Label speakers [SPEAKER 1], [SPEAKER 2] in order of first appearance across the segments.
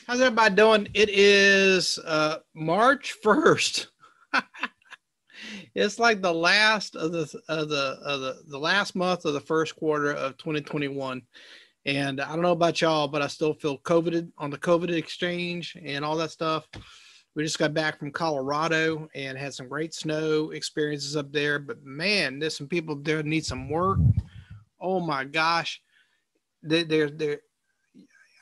[SPEAKER 1] How's everybody doing? It is March 1st. It's like the last of the last month of the first quarter of 2021. And I don't know about y'all, but I still feel COVIDed on the COVID exchange and all that stuff. We just got back from Colorado and had some great snow experiences up there. But man, there's some people there that need some work. Oh my gosh. They're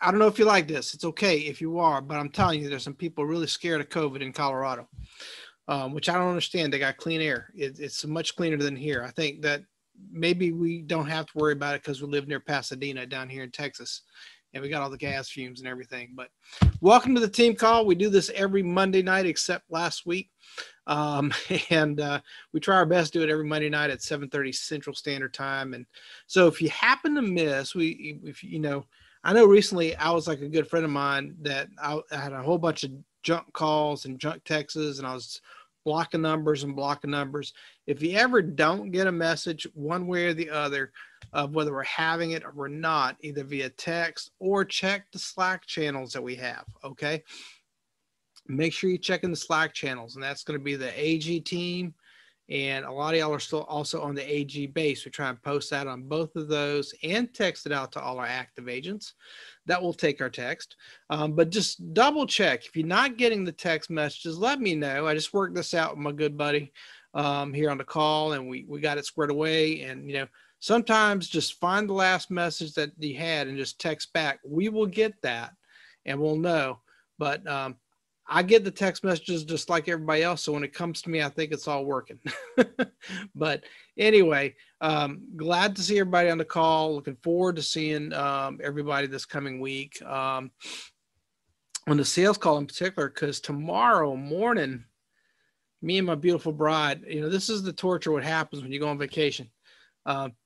[SPEAKER 1] I don't know if you like this. It's okay if you are, but I'm telling you, there's some people really scared of COVID in Colorado, which I don't understand. They got clean air. It's much cleaner than here. I think that maybe we don't have to worry about it because we live near Pasadena down here in Texas, and we got all the gas fumes and everything. But welcome to the team call. We do this every Monday night except last week. And we try our best to do it every Monday night at 7:30 Central Standard Time. And so if you happen to miss, I know recently I was like a good friend of mine that I had a whole bunch of junk calls and junk texts, and I was blocking numbers. If you ever don't get a message one way or the other of whether we're having it or we're not, either via text or check the Slack channels that we have, okay? Make sure you check in the Slack channels, and that's going to be the AG team. And a lot of y'all are still also on the AG base. We try and post that on both of those and text it out to all our active agents. That will take our text. But just double check. If you're not getting the text messages, let me know. I just worked this out with my good buddy here on the call, and we got it squared away. And, sometimes just find the last message that you had and just text back. We will get that and we'll know. But I get the text messages just like everybody else. So when it comes to me, I think it's all working. But anyway, glad to see everybody on the call. Looking forward to seeing everybody this coming week on the sales call in particular, because tomorrow morning, me and my beautiful bride, this is the torture what happens when you go on vacation.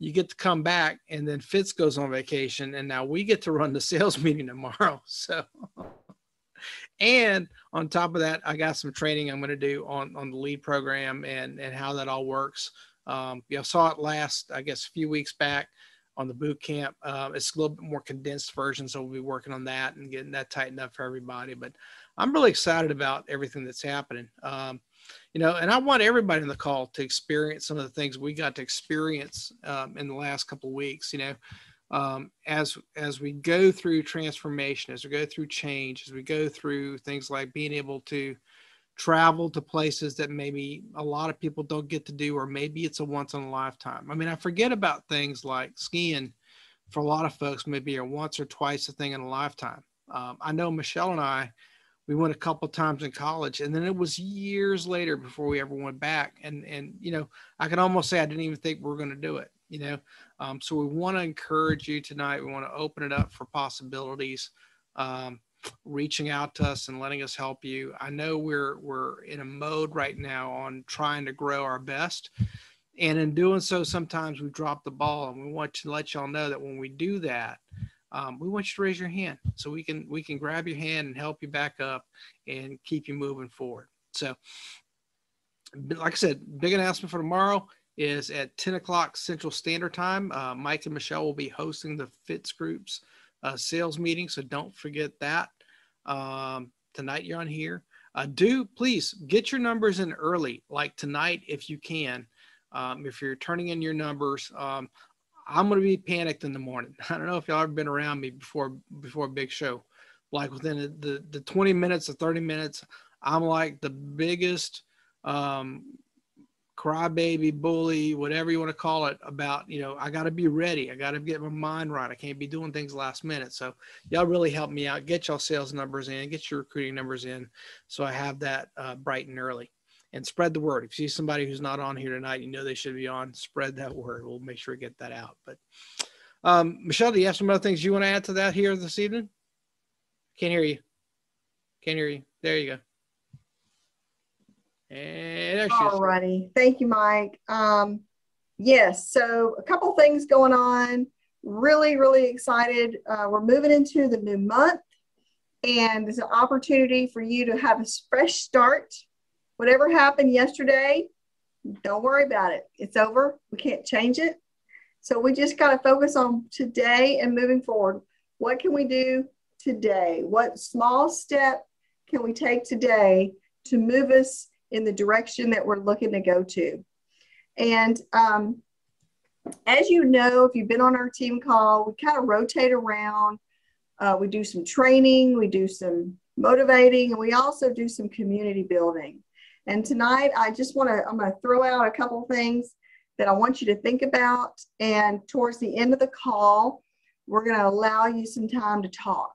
[SPEAKER 1] You get to come back, and then Fitz goes on vacation, and now we get to run the sales meeting tomorrow. So and on top of that, I got some training I'm going to do on the lead program and how that all works. Saw it last, I guess, a few weeks back on the boot camp. It's a little bit more condensed version, so we'll be working on that and getting that tightened up for everybody. But I'm really excited about everything that's happening. And I want everybody in the call to experience some of the things we got to experience in the last couple of weeks, as we go through transformation, as we go through change, as we go through things like being able to travel to places that maybe a lot of people don't get to do, or maybe it's a once in a lifetime. I mean, I forget about things like skiing for a lot of folks, maybe a once or twice a thing in a lifetime. I know Michelle and I, we went a couple of times in college, and then it was years later before we ever went back. And I can almost say I didn't even think we were going to do it. So we want to encourage you tonight. We want to open it up for possibilities, reaching out to us and letting us help you. I know we're in a mode right now on trying to grow our best. And in doing so, sometimes we drop the ball, and we want to let y'all know that when we do that, we want you to raise your hand so we can grab your hand and help you back up and keep you moving forward. So like I said, big announcement for tomorrow is at 10 o'clock Central Standard Time. Mike and Michelle will be hosting the Fitz Group's sales meeting, so don't forget that. Tonight you're on here. Do please get your numbers in early, like tonight if you can. If you're turning in your numbers, I'm going to be panicked in the morning. I don't know if y'all ever been around me before a big show. Like within the 20 minutes or 30 minutes, I'm like the biggest crybaby, bully, whatever you want to call it, about, I got to be ready. I got to get my mind right. I can't be doing things last minute. So y'all really help me out. Get y'all sales numbers in, get your recruiting numbers in, so I have that bright and early. And spread the word. If you see somebody who's not on here tonight, they should be on, spread that word. We'll make sure to get that out. But Michelle, do you have some other things you want to add to that here this evening? Can't hear you. There you go. And there she is.
[SPEAKER 2] All righty. Thank you, Mike. Yes, so a couple things going on. Really, really excited. We're moving into the new month, and there's an opportunity for you to have a fresh start. Whatever happened yesterday, don't worry about it. It's over. We can't change it. So we just got to focus on today and moving forward. What can we do today? What small step can we take today to move us in the direction that we're looking to go to? And as you know, if you've been on our team call, we kind of rotate around. We do some training, we do some motivating, and we also do some community building. And tonight, I'm going to throw out a couple things that I want you to think about. And towards the end of the call, we're going to allow you some time to talk.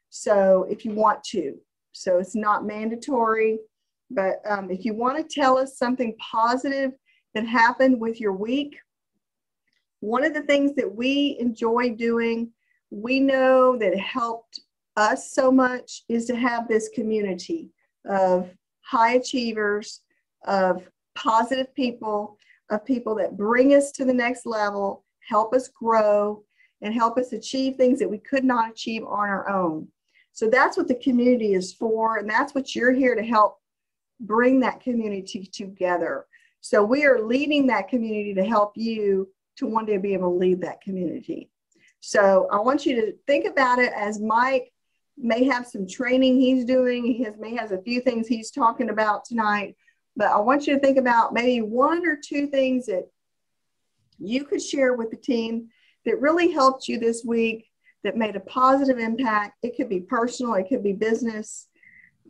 [SPEAKER 2] So if you want to, so it's not mandatory, but if you want to tell us something positive that happened with your week, one of the things that we enjoy doing, we know that helped us so much, is to have this community of high achievers, of positive people, of people that bring us to the next level, help us grow, and help us achieve things that we could not achieve on our own. So that's what the community is for, and that's what you're here to help bring that community together. So we are leading that community to help you to one day be able to lead that community. So I want you to think about it as Mike may have some training he's doing. He may has a few things he's talking about tonight, but I want you to think about maybe one or two things that you could share with the team that really helped you this week, that made a positive impact. It could be personal, it could be business,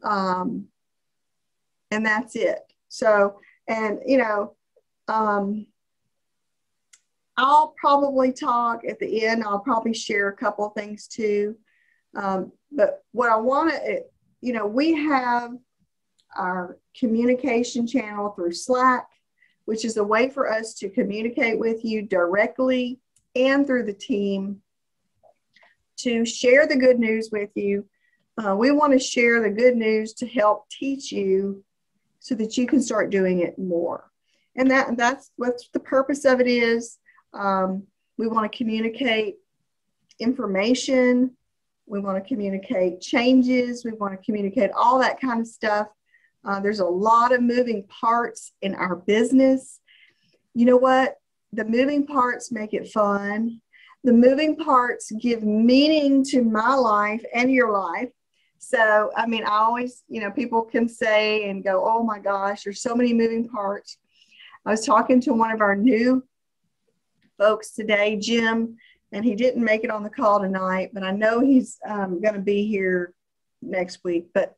[SPEAKER 2] and that's it. So, and I'll probably talk at the end. I'll probably share a couple of things too. But what I want to, we have our communication channel through Slack, which is a way for us to communicate with you directly and through the team to share the good news with you. We want to share the good news to help teach you so that you can start doing it more. And that's what the purpose of it is. We want to communicate information. We want to communicate changes. We want to communicate all that kind of stuff. There's a lot of moving parts in our business. You know what? The moving parts make it fun. The moving parts give meaning to my life and your life. So, I always, people can say and go, oh my gosh, there's so many moving parts. I was talking to one of our new folks today, Jim, and he didn't make it on the call tonight, but I know he's going to be here next week. But,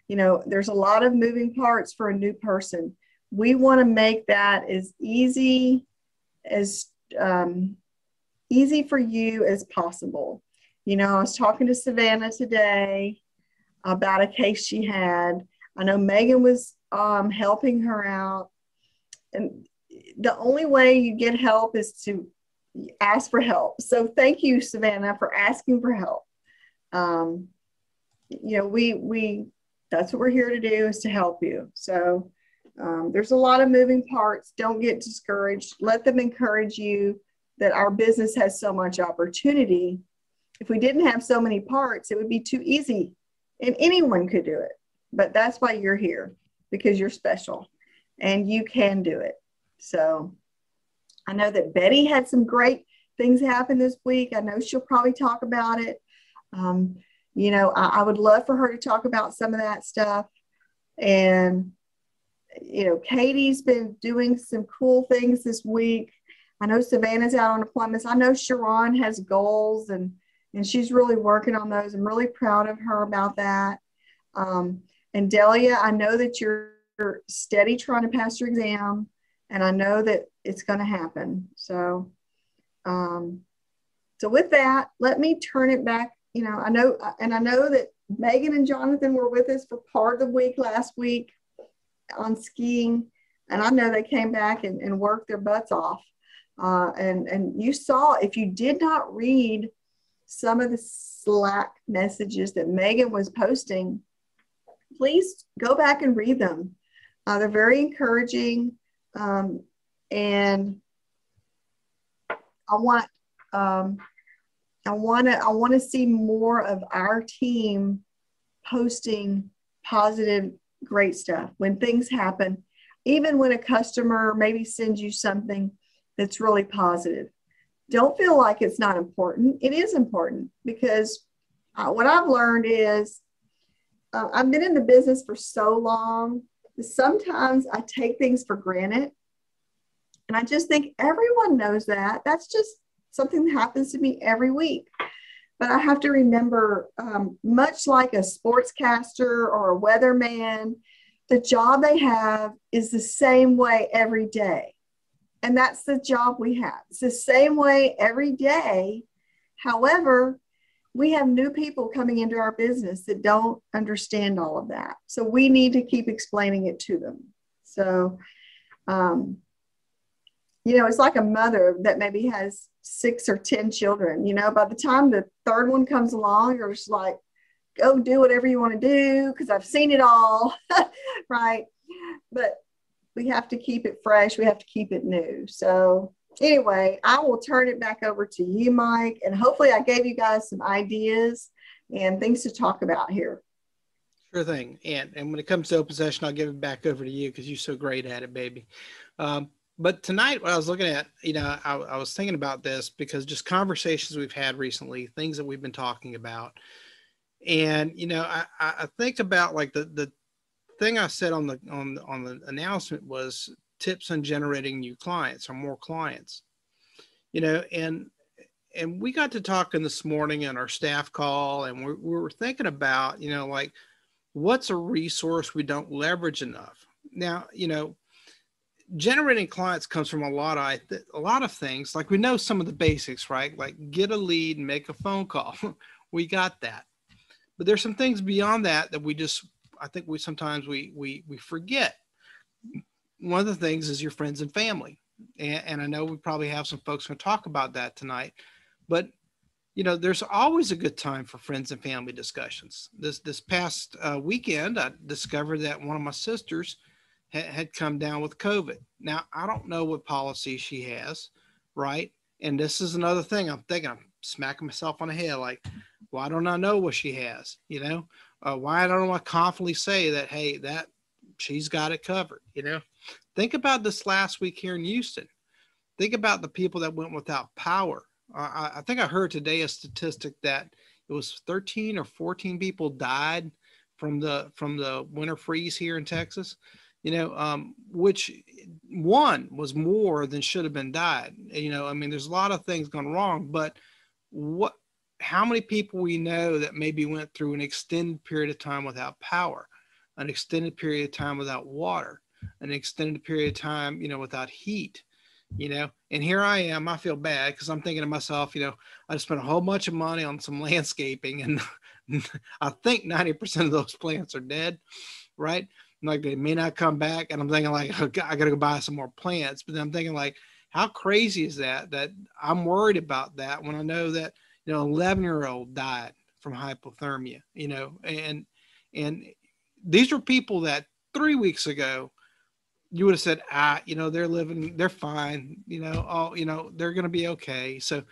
[SPEAKER 2] there's a lot of moving parts for a new person. We want to make that as easy for you as possible. I was talking to Savannah today about a case she had. I know Megan was helping her out. And the only way you get help is to ask for help. So thank you, Savannah, for asking for help. That's what we're here to do, is to help you. So there's a lot of moving parts. Don't get discouraged. Let them encourage you that our business has so much opportunity. If we didn't have so many parts, it would be too easy and anyone could do it. But that's why you're here, because you're special and you can do it. So I know that Betty had some great things happen this week. I know she'll probably talk about it. I would love for her to talk about some of that stuff. And, Katie's been doing some cool things this week. I know Savannah's out on appointments. I know Sharon has goals and she's really working on those. I'm really proud of her about that. And Delia, I know that you're steady trying to pass your exam, and I know that it's going to happen. So with that, let me turn it back. I know that Megan and Jonathan were with us for part of the week last week on skiing, and I know they came back and worked their butts off. And you saw, if you did not read some of the Slack messages that Megan was posting, please go back and read them. They're very encouraging, and I want to see more of our team posting positive, great stuff when things happen, even when a customer maybe sends you something that's really positive. Don't feel like it's not important. It is important, because what I've learned is I've been in the business for so long. Sometimes I take things for granted. And I just think everyone knows that. That's just something that happens to me every week. But I have to remember, much like a sportscaster or a weatherman, the job they have is the same way every day. And that's the job we have. It's the same way every day. However, we have new people coming into our business that don't understand all of that. So we need to keep explaining it to them. So, it's like a mother that maybe has 6 or 10 children. By the time the third one comes along, you're just like, go do whatever you want to do because I've seen it all. Right. But we have to keep it fresh. We have to keep it new. So anyway, I will turn it back over to you, Mike. And hopefully I gave you guys some ideas and things to talk about here.
[SPEAKER 1] Sure thing. And when it comes to open session, I'll give it back over to you because you're so great at it, baby. But tonight, what I was looking at, I was thinking about this because just conversations we've had recently, things that we've been talking about. And, I think about like the thing I said on the announcement was tips on generating new clients or more clients, and we got to talking this morning in our staff call, and we were thinking about, like what's a resource we don't leverage enough. Now, generating clients comes from a lot of things. Like we know some of the basics, right? Like get a lead and make a phone call. We got that. But there's some things beyond that I think we sometimes we forget. One of the things is your friends and family. And I know we probably have some folks going to talk about that tonight, but there's always a good time for friends and family discussions. This past weekend, I discovered that one of my sisters had come down with COVID. Now, I don't know what policy she has, right? And this is another thing I'm thinking, I'm smacking myself on the head, like, why don't I know what she has? Why don't I confidently say that, hey, that she's got it covered, Think about this last week here in Houston. Think about the people that went without power. I think I heard today a statistic that it was 13 or 14 people died from the winter freeze here in Texas. Which one was more than should have been died. There's a lot of things gone wrong, but how many people we know that maybe went through an extended period of time without power, an extended period of time without water, an extended period of time, without heat, and here I am, I feel bad because I'm thinking to myself, I spent a whole bunch of money on some landscaping and I think 90% of those plants are dead, right? Like they may not come back. And I'm thinking like, oh, I got to go buy some more plants. But then I'm thinking like, how crazy is that I'm worried about that when I know that, 11-year-old died from hypothermia, and these were people that 3 weeks ago, you would have said, they're fine, they're going to be okay. So,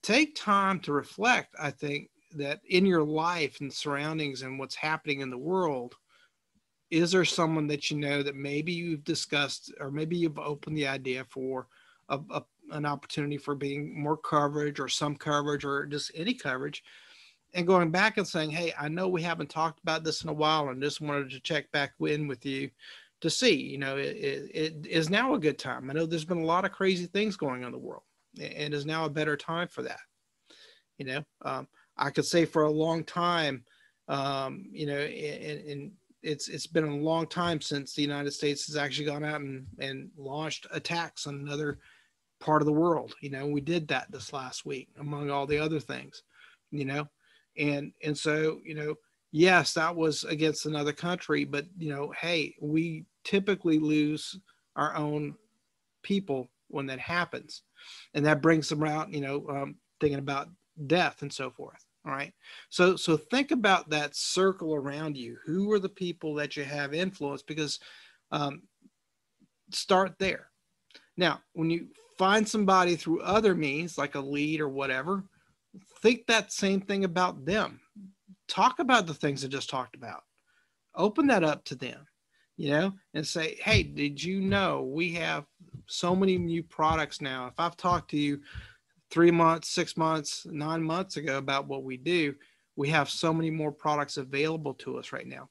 [SPEAKER 1] take time to reflect. I think that in your life and surroundings and what's happening in the world, is there someone that that maybe you've discussed or maybe you've opened the idea for an opportunity for being more coverage or some coverage or just any coverage, and going back and saying, hey, I know we haven't talked about this in a while and just wanted to check back in with you to see, it is now a good time. I know there's been a lot of crazy things going on in the world, and is now a better time for that. I could say for a long time, and it's been a long time since the United States has actually gone out and launched attacks on another part of the world. We did that this last week, among all the other things, and so, yes, that was against another country, but, hey, we typically lose our own people when that happens. And that brings them out, thinking about death and so forth. All right. So think about that circle around you. Who are the people that you have influence? Because start there. Now, when you find somebody through other means, like a lead or whatever, think that same thing about them. Talk about the things I just talked about. Open that up to them, and say, hey, did you know we have so many new products now? If I've talked to you 3 months, 6 months, 9 months ago about what we do, we have so many more products available to us right now.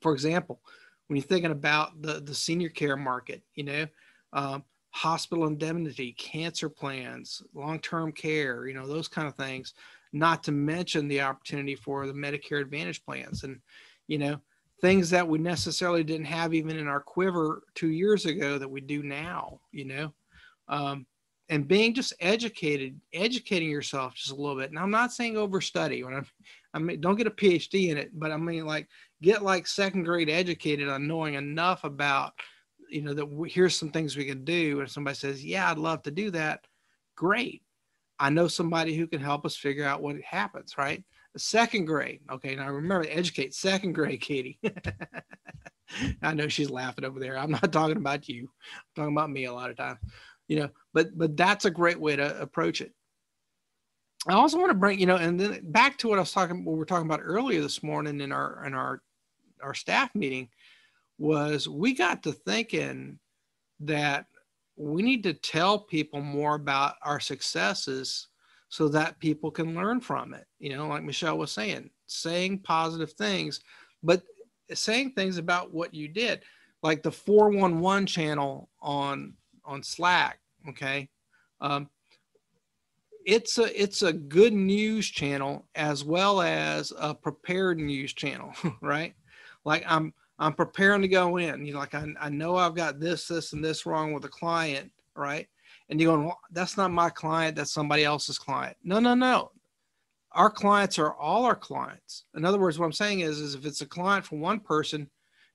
[SPEAKER 1] For example, when you're thinking about the senior care market, hospital indemnity, cancer plans, long-term care, those kind of things, not to mention the opportunity for the Medicare Advantage plans and, things that we necessarily didn't have even in our quiver 2 years ago that we do now, and being just educating yourself just a little bit. And I'm not saying overstudy when I mean, don't get a PhD in it, but I mean, like, get like second grade educated on knowing enough about, that here's some things we can do. And somebody says, yeah, I'd love to do that. Great. I know somebody who can help us figure out what happens, right? Second grade. Okay. Now remember to educate second grade, Katie. I know she's laughing over there. I'm not talking about you. I'm talking about me a lot of times, but that's a great way to approach it. I also want to bring, and then back to what we were talking about earlier this morning in our staff meeting, was we got to thinking that we need to tell people more about our successes so that people can learn from it. Like Michelle was saying positive things, but saying things about what you did, like the 411 channel on Slack. Okay. It's a good news channel as well as a prepared news channel, right? Like I'm preparing to go in, like I know I've got this, and this wrong with a client, right? And you're going, well, that's not my client, that's somebody else's client. No. Our clients are all our clients. In other words, what I'm saying is if it's a client for one person,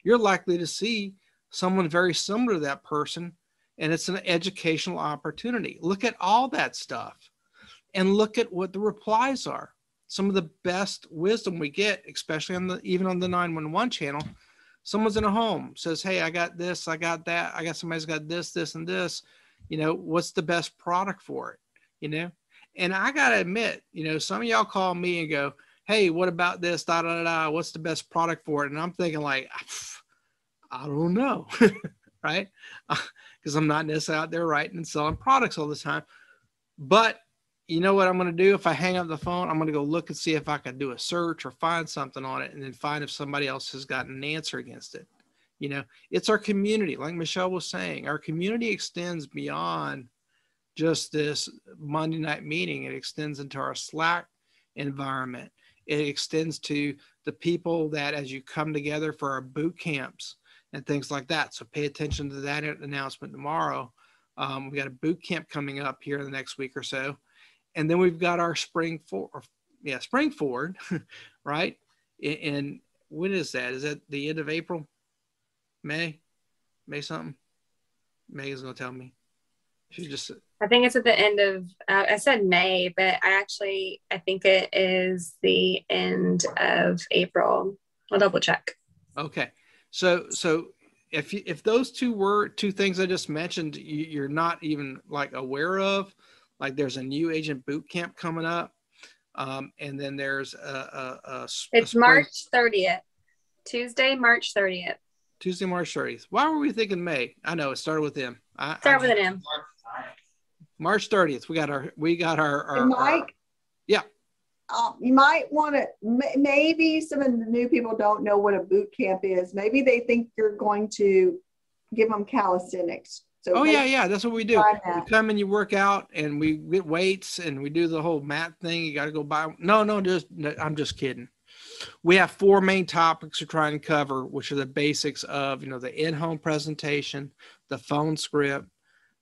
[SPEAKER 1] you're likely to see someone very similar to that person, and it's an educational opportunity. Look at all that stuff and look at what the replies are. Some of the best wisdom we get, especially even on the 911 channel, someone's in a home, says, hey, I got this, I got that, I got somebody's got this, and this, what's the best product for it, And I got to admit, some of y'all call me and go, hey, what about this, what's the best product for it? And I'm thinking like, I don't know, right? Because I'm not necessarily out there writing and selling products all the time. But you know what I'm going to do? If I hang up the phone, I'm going to go look and see if I can do a search or find something on it, and then find if somebody else has got an answer against it. It's our community. Like Michelle was saying, our community extends beyond just this Monday night meeting. It extends into our Slack environment. It extends to the people that as you come together for our boot camps and things like that. So pay attention to that announcement tomorrow. We've got a boot camp coming up here in the next week or so. And then we've got our spring forward, right? And when is that? Is that the end of April? May something? May is going to tell me. She just.
[SPEAKER 3] I think it's at the end of. I said May, but I think it is the end of April. I'll double check.
[SPEAKER 1] Okay, so if those two things I just mentioned, you're not even like aware of. Like there's a new agent boot camp coming up. And then there's
[SPEAKER 3] it's March 30th, Tuesday, March 30th.
[SPEAKER 1] Tuesday, March 30th. Why were we thinking May? I know it started with M.
[SPEAKER 3] Start with an M.
[SPEAKER 1] March 30th. We got our
[SPEAKER 2] Mike.
[SPEAKER 1] Yeah.
[SPEAKER 2] You might want to, maybe some of the new people don't know what a boot camp is. Maybe they think you're going to give them calisthenics. So
[SPEAKER 1] yeah, that's what we do. You come and you work out, and we get weights, and we do the whole mat thing. You got to go buy. No, I'm just kidding. We have 4 main topics we're trying to cover, which are the basics of, the in-home presentation, the phone script,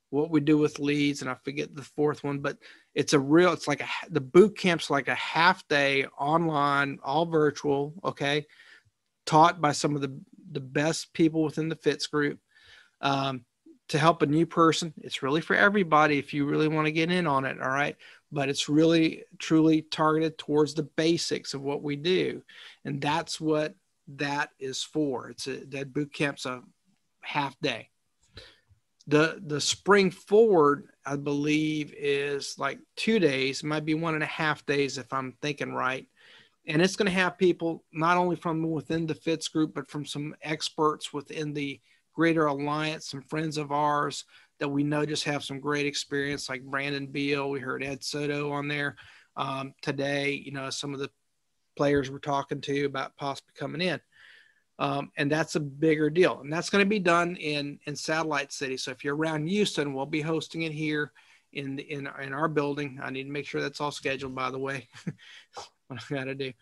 [SPEAKER 1] what we do with leads, and I forget the 4th one, but it's like the boot camp's like a half day online, all virtual, okay, taught by some of the best people within the FITS group. To help a new person. It's really for everybody if you really want to get in on it, all right? But it's really, truly targeted towards the basics of what we do. And that's what that is for. That boot camp's a half day. The spring forward, I believe, is like 2 days, might be 1.5 days if I'm thinking right. And it's going to have people not only from within the FITS group, but from some experts within the Greater Alliance, some friends of ours that we know just have some great experience, like Brandon Beal. We heard Ed Soto on there today. Some of the players we're talking to about possibly coming in. And that's a bigger deal. And that's going to be done in Satellite City. So if you're around Houston, we'll be hosting it here in our building. I need to make sure that's all scheduled, by the way. What I got to do.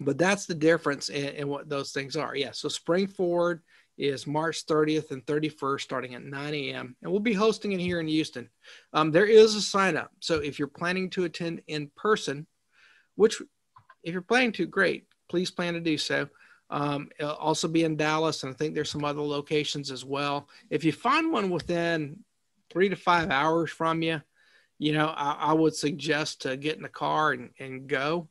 [SPEAKER 1] But that's the difference in what those things are. Yeah. So Spring Forward is March 30th and 31st, starting at 9 a.m. And we'll be hosting it here in Houston. There is a sign up. So if you're planning to attend in person, which if you're planning to, great, please plan to do so. It'll also be in Dallas, and I think there's some other locations as well. If you find one within 3 to 5 hours from you, I would suggest to get in the car and go.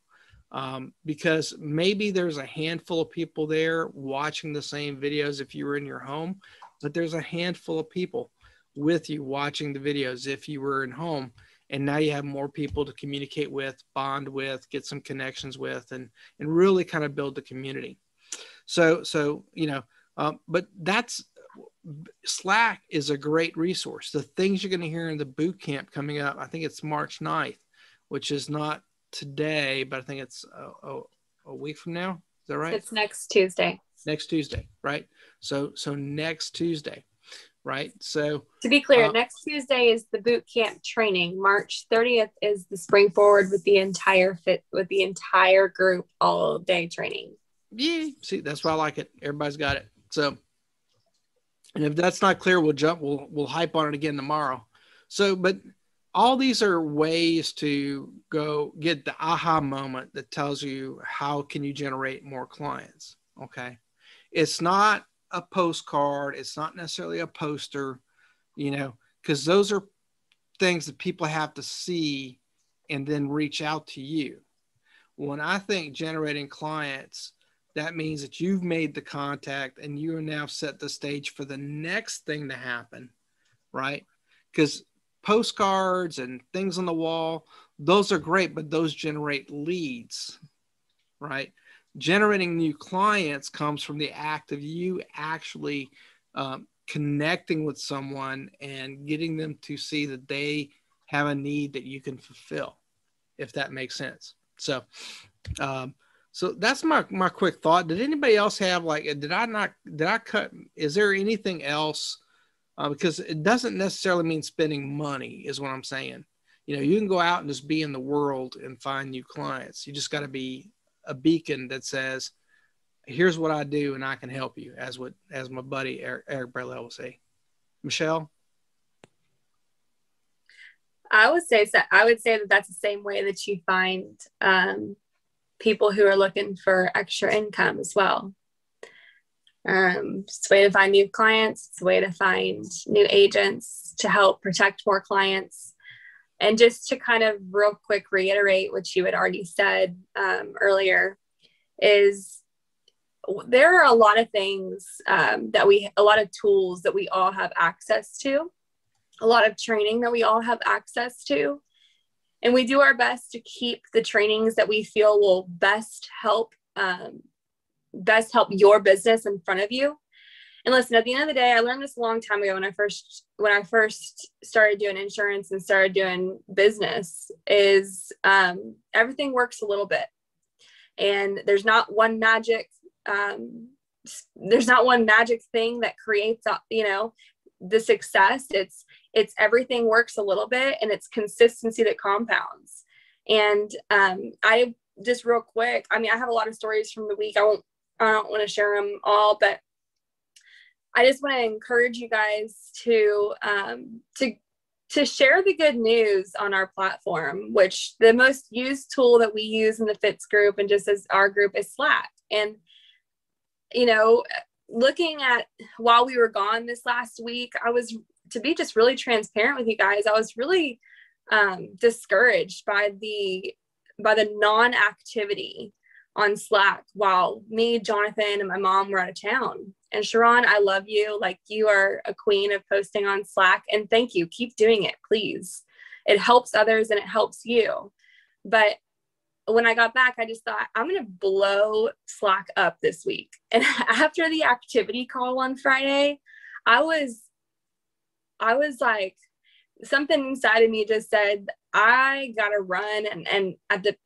[SPEAKER 1] Because maybe there's a handful of people there watching the same videos if you were in your home, but there's a handful of people with you watching the videos if you were in home, and now you have more people to communicate with, bond with, get some connections with, and really kind of build the community. So but that's Slack is a great resource. The things you're going to hear in the boot camp coming up, I think it's March 9th, which is not today, but I think it's a week from now. Is that right?
[SPEAKER 3] It's next Tuesday.
[SPEAKER 1] Next Tuesday, right? So next Tuesday, right? So
[SPEAKER 3] to be clear, next Tuesday is the boot camp training. March 30th is the Spring Forward with the entire group all day training.
[SPEAKER 1] Yeah, see, that's why I like it. Everybody's got it. So, and if that's not clear, we'll hype on it again tomorrow. So, but all these are ways to go get the aha moment that tells you how can you generate more clients. Okay. It's not a postcard. It's not necessarily a poster, because those are things that people have to see and then reach out to you. When I think generating clients, that means that you've made the contact and you are now set the stage for the next thing to happen, right? Because postcards and things on the wall, those are great, but those generate leads, right? Generating new clients comes from the act of you actually connecting with someone and getting them to see that they have a need that you can fulfill, if that makes sense. So, so that's my quick thought. Did anybody else have did I cut? Is there anything else? Because it doesn't necessarily mean spending money is what I'm saying. You can go out and just be in the world and find new clients. You just got to be a beacon that says, here's what I do and I can help you, as my buddy Eric Brelell will say. Michelle?
[SPEAKER 3] I would say that that's the same way that you find people who are looking for extra income as well. It's a way to find new clients. It's a way to find new agents to help protect more clients. And just to kind of real quick reiterate what you had already said earlier, is there are a lot of things a lot of tools that we all have access to, a lot of training that we all have access to. And we do our best to keep the trainings that we feel will best help your business in front of you. And listen, at the end of the day, I learned this a long time ago when I first started doing insurance and started doing business, is everything works a little bit. And there's not one magic thing that creates, the success. It's everything works a little bit, and it's consistency that compounds. And I just real quick, I have a lot of stories from the week. I don't want to share them all, but I just want to encourage you guys to share the good news on our platform, which the most used tool that we use in the Fitz group and just as our group is Slack. And, looking at while we were gone this last week, to be just really transparent with you guys, I was really discouraged by the non-activity on Slack while me, Jonathan, and my mom were out of town. And Sharon, I love you. You are a queen of posting on Slack, and thank you. Keep doing it, please. It helps others and it helps you. But when I got back, I just thought, I'm going to blow Slack up this week. And after the activity call on Friday, I was like, something inside of me just said, I got to run and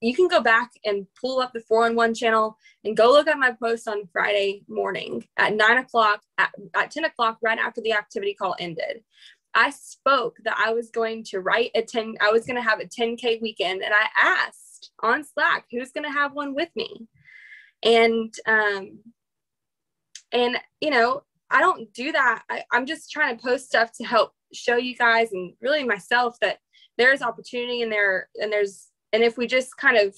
[SPEAKER 3] you can go back and pull up the 411 channel and go look at my post on Friday morning at 9 o'clock, at 10 o'clock, right after the activity call ended. I spoke that I was going to I was going to have a 10K weekend. And I asked on Slack, who's going to have one with me? And you know, I don't do that. I'm just trying to post stuff to help show you guys and really myself that there's opportunity in there, and if we just kind of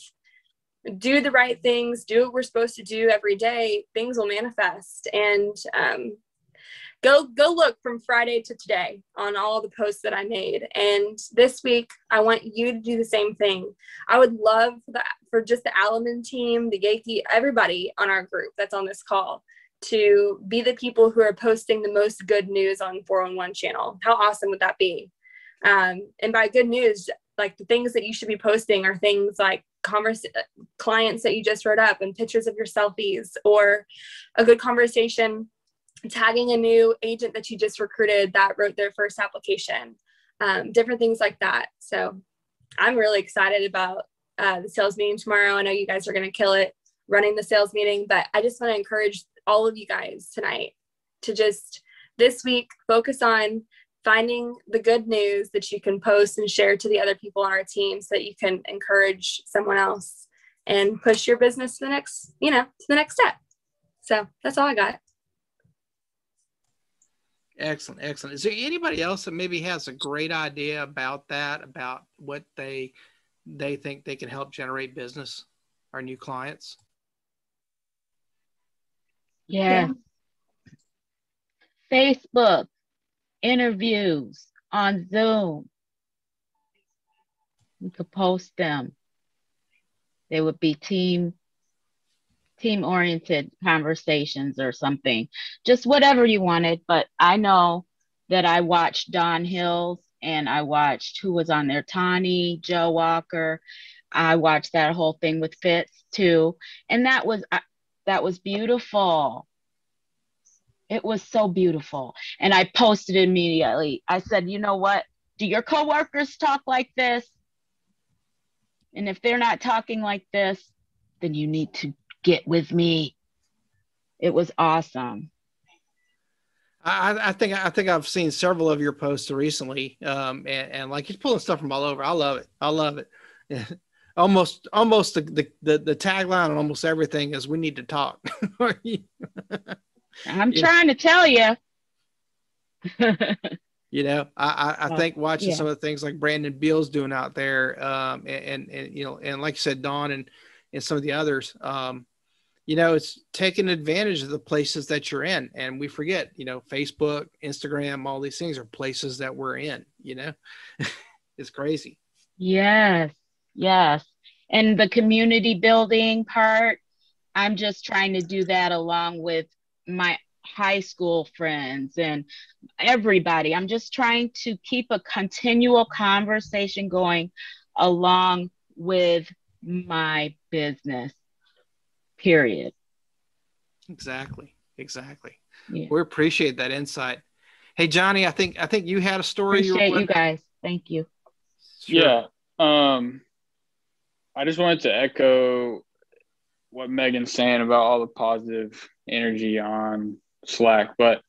[SPEAKER 3] do the right things, do what we're supposed to do every day, things will manifest. And go look from Friday to today on all the posts that I made. And this week, I want you to do the same thing. I would love for just the Alleman team, the Yankee, everybody on our group that's on this call to be the people who are posting the most good news on 411 channel. How awesome would that be? And by good news, like the things that you should be posting are things like clients that you just wrote up and pictures of your selfies, or a good conversation tagging a new agent that you just recruited that wrote their first application, different things like that. So I'm really excited about the sales meeting tomorrow. I know you guys are going to kill it running the sales meeting, but I just want to encourage all of you guys tonight to just this week focus on finding the good news that you can post and share to the other people on our team so that you can encourage someone else and push your business to the next, to the next step. So that's all I got.
[SPEAKER 1] Excellent. Excellent. Is there anybody else that maybe has a great idea about that, about what they think they can help generate business, our new clients?
[SPEAKER 4] Yeah. Facebook interviews on Zoom. We could post them. They would be team-oriented conversations or something. Just whatever you wanted. But I know that I watched Don Hills, and I watched who was on there, Tawny, Joe Walker. I watched that whole thing with Fitz too. And that was beautiful. It was so beautiful. And I posted immediately. I said, you know what? Do your coworkers talk like this? And if they're not talking like this, then you need to get with me. It was awesome.
[SPEAKER 1] I think I've seen several of your posts recently, and like he's pulling stuff from all over. I love it. I love it. Almost the tagline on almost everything is "We need to talk."
[SPEAKER 4] I'm trying to tell you.
[SPEAKER 1] I think watching some of the things like Brandon Beal's doing out there, and like you said, Dawn and some of the others, it's taking advantage of the places that you're in, and we forget, Facebook, Instagram, all these things are places that we're in. It's crazy.
[SPEAKER 4] Yes. And the community building part, I'm just trying to do that along with my high school friends and everybody. I'm just trying to keep a continual conversation going along with my business, period.
[SPEAKER 1] Exactly.
[SPEAKER 4] Yeah.
[SPEAKER 1] We appreciate that insight. Hey, Johnny, I think you had a story.
[SPEAKER 4] Appreciate you guys. Thank you.
[SPEAKER 5] Sure. Yeah. I just wanted to echo what Megan's saying about all the positive energy on Slack, but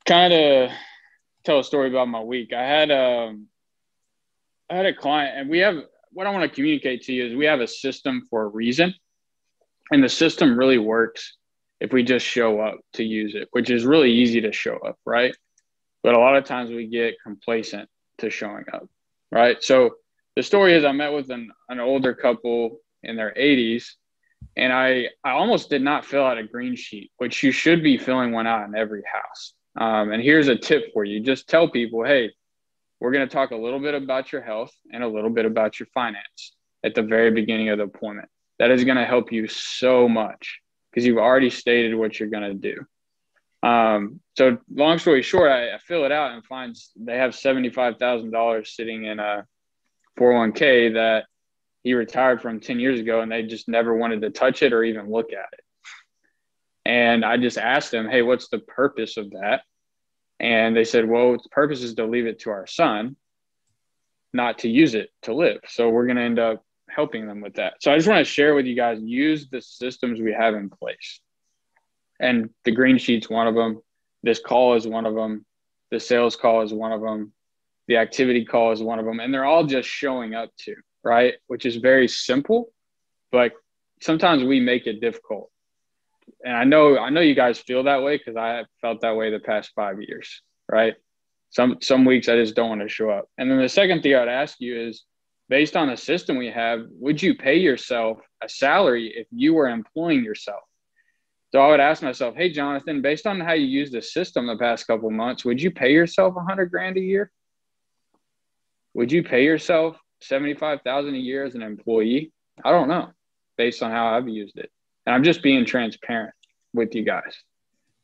[SPEAKER 5] kind of tell a story about my week. I had a client, and what I want to communicate to you is we have a system for a reason, and the system really works if we just show up to use it, which is really easy to show up, right? But a lot of times we get complacent to showing up, right? So the story is I met with an older couple in their 80s, and I almost did not fill out a green sheet, which you should be filling one out in every house. And here's a tip for you. Just tell people, hey, we're going to talk a little bit about your health and a little bit about your finance at the very beginning of the appointment. That is going to help you so much because you've already stated what you're going to do. So long story short, I fill it out and find they have $75,000 sitting in a 401k that he retired from 10 years ago, and they just never wanted to touch it or even look at it. And I just asked them, hey, what's the purpose of that? And they said, well, its purpose is to leave it to our son. not to use it to live. So we're going to end up helping them with that. So I just want to share with you guys, use the systems we have in place. And the green sheet's one of them. This call is one of them. The sales call is one of them. The activity call is one of them. And they're all just showing up to, right? Which is very simple, but sometimes we make it difficult. And I know you guys feel that way, because I have felt that way the past 5 years, right? Some weeks I just don't want to show up. And then the second thing I'd ask you is, based on the system we have, would you pay yourself a salary if you were employing yourself? So I would ask myself, hey, Jonathan, based on how you use the system the past couple of months, would you pay yourself $100,000 a year? Would you pay yourself $75,000 a year as an employee? I don't know, based on how I've used it. And I'm just being transparent with you guys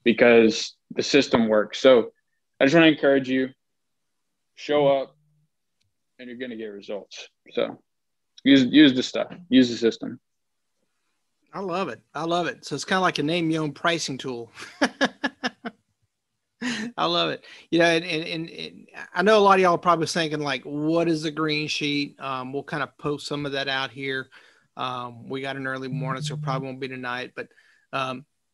[SPEAKER 5] because the system works. So I just want to encourage you, show up, and you're going to get results. So use the stuff, use the system.
[SPEAKER 1] I love it. I love it. So it's kind of like a name your own pricing tool. I love it. You know, and I know a lot of y'all are probably thinking, like, what is the green sheet? We'll kind of post some of that out here. We got an early morning, so it probably won't be tonight, but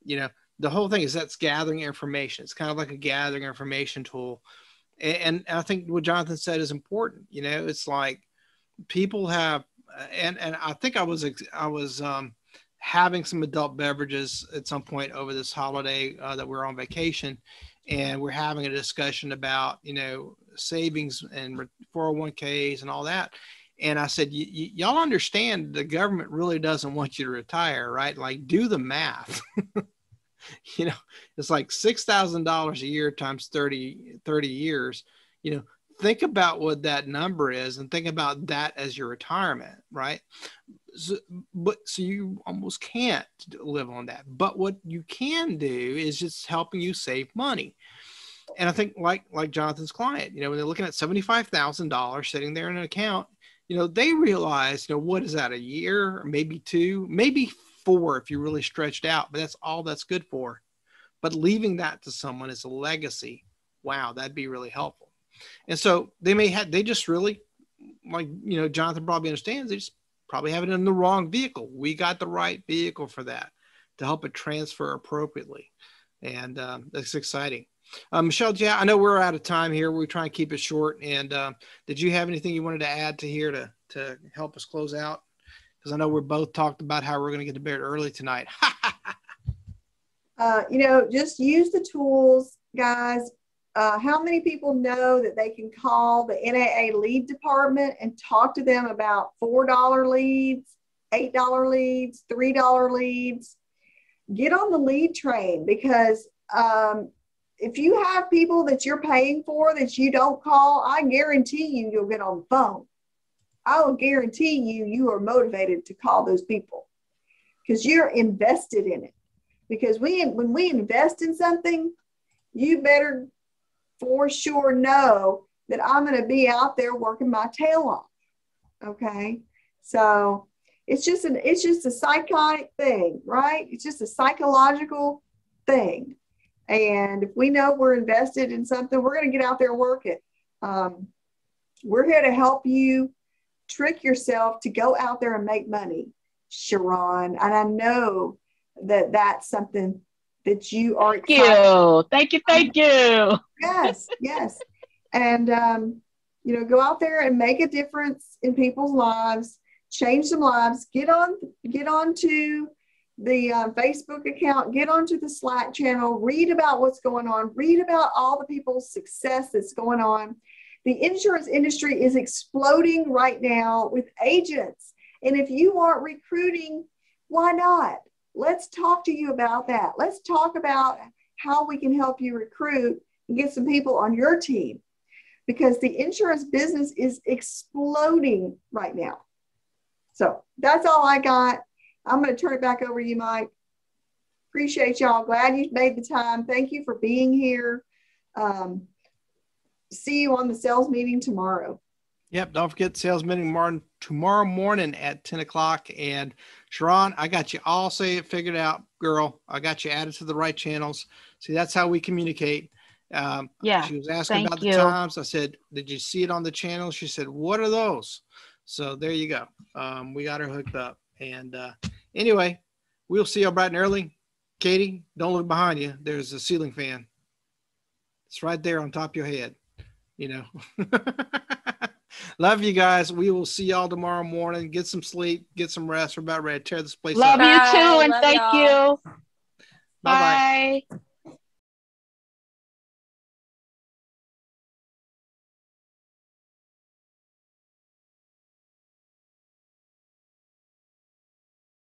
[SPEAKER 1] you know, the whole thing is that's gathering information. It's kind of like a gathering information tool. And I think what Jonathan said is important. You know, it's like people have, and I think I was having some adult beverages at some point over this holiday that we're on vacation, and we're having a discussion about, you know, savings and 401ks and all that. And I said, y'all understand the government really doesn't want you to retire, right? Like, do the math. You know, it's like $6,000 a year times 30 years. You know, think about what that number is and think about that as your retirement, right? So you almost can't live on that. But what you can do is just helping you save money. And I think like Jonathan's client, you know, when they're looking at $75,000 sitting there in an account, you know, they realize, you know, what is that, a year, maybe 2, maybe 4 if you're really stretched out, but that's all that's good for. But leaving that to someone as a legacy, wow, that'd be really helpful. And so they just really, like, you know, Jonathan probably understands, they just probably have it in the wrong vehicle. We got the right vehicle for that to help it transfer appropriately. And that's exciting. Michelle, yeah, I know we're out of time here. We're trying to keep it short. And did you have anything you wanted to add to here to help us close out? Because I know we're both talked about how we're going to get to bed early tonight.
[SPEAKER 2] You know, just use the tools, guys. How many people know that they can call the NAA lead department and talk to them about $4 leads, $8 leads, $3 leads? Get on the lead train, because if you have people that you're paying for that you don't call, I guarantee you'll get on the phone. I will guarantee you are motivated to call those people because you're invested in it. Because when we invest in something, you better for sure know that I'm going to be out there working my tail off. Okay. So it's just a psychotic thing, right? It's just a psychological thing. And if we know we're invested in something, we're going to get out there and work it. We're here to help you trick yourself to go out there and make money, Sharon. And I know that that's something that you are excited.
[SPEAKER 4] Thank you.
[SPEAKER 2] Yes. And, you know, go out there and make a difference in people's lives, change some lives, get on to the Facebook account, get onto the Slack channel, read about what's going on, read about all the people's success that's going on. The insurance industry is exploding right now with agents. And if you aren't recruiting, why not? Let's talk to you about that. Let's talk about how we can help you recruit and get some people on your team, because the insurance business is exploding right now. So that's all I got. I'm going to turn it back over to you, Mike. Appreciate y'all. Glad you made the time. Thank you for being here. See you on the sales meeting tomorrow.
[SPEAKER 1] Yep. Don't forget sales meeting tomorrow morning at 10 o'clock. And Sharon, I got you all figured out, girl. I got you added to the right channels. See, that's how we communicate.
[SPEAKER 4] Yeah.
[SPEAKER 1] She was asking about the times. I said, did you see it on the channel? She said, what are those? So there you go. We got her hooked up. And anyway, we'll see you bright and early. Katie, don't look behind you. There's a ceiling fan. It's right there on top of your head. You know. Love you guys. We will see y'all tomorrow morning. Get some sleep. Get some rest. We're about ready to tear this place
[SPEAKER 4] Love
[SPEAKER 1] up.
[SPEAKER 4] you too, and
[SPEAKER 3] Love
[SPEAKER 4] thank
[SPEAKER 3] y'all.
[SPEAKER 4] you.
[SPEAKER 1] Bye-bye.
[SPEAKER 4] Bye.